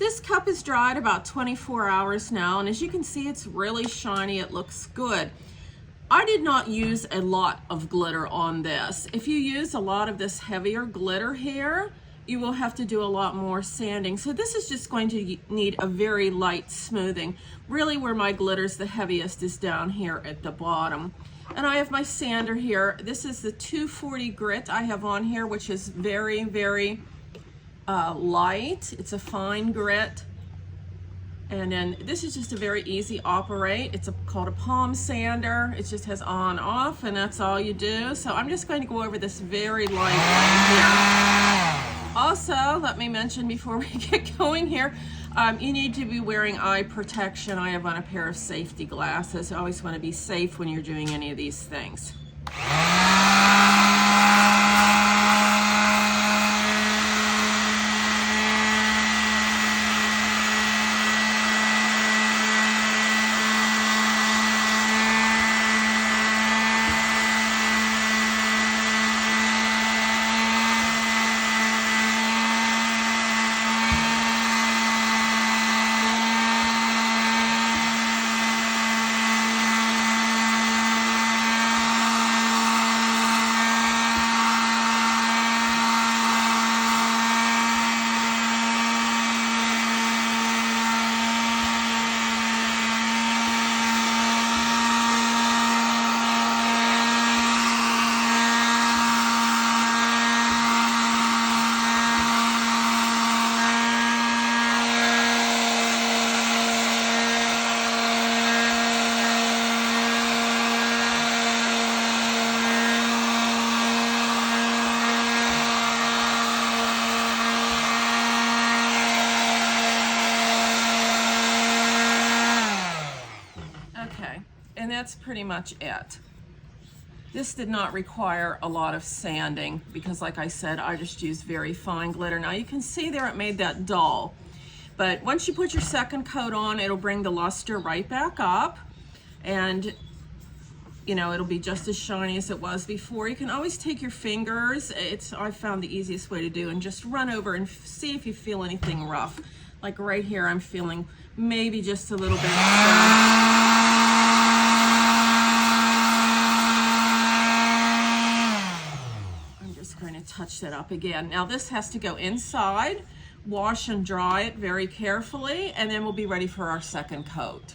This cup is dried about 24 hours now, and as you can see, it's really shiny. It looks good. I did not use a lot of glitter on this. If you use a lot of this heavier glitter here, you will have to do a lot more sanding. So this is just going to need a very light smoothing. Really where my glitter's the heaviest is down here at the bottom. And I have my sander here. This is the 240 grit I have on here, which is very, very light. It's a fine grit. And then this is just a very easy operate. It's called a palm sander. It just has on, off, and that's all you do. So I'm just going to go over this very light right here. Also, let me mention before we get going here, you need to be wearing eye protection. I have on a pair of safety glasses. I always want to be safe when you're doing any of these things. And that's pretty much it. This did not require a lot of sanding because, like I said, I just used very fine glitter. Now you can see there it made that dull. But once you put your second coat on, it'll bring the luster right back up, and you know, it'll be just as shiny as it was before. You can always take your fingers, I found the easiest way to do, and just run over and see if you feel anything rough. Like right here, I'm feeling maybe just a little bit going to touch that up again. Now this has to go inside, wash and dry it very carefully, and then we'll be ready for our second coat.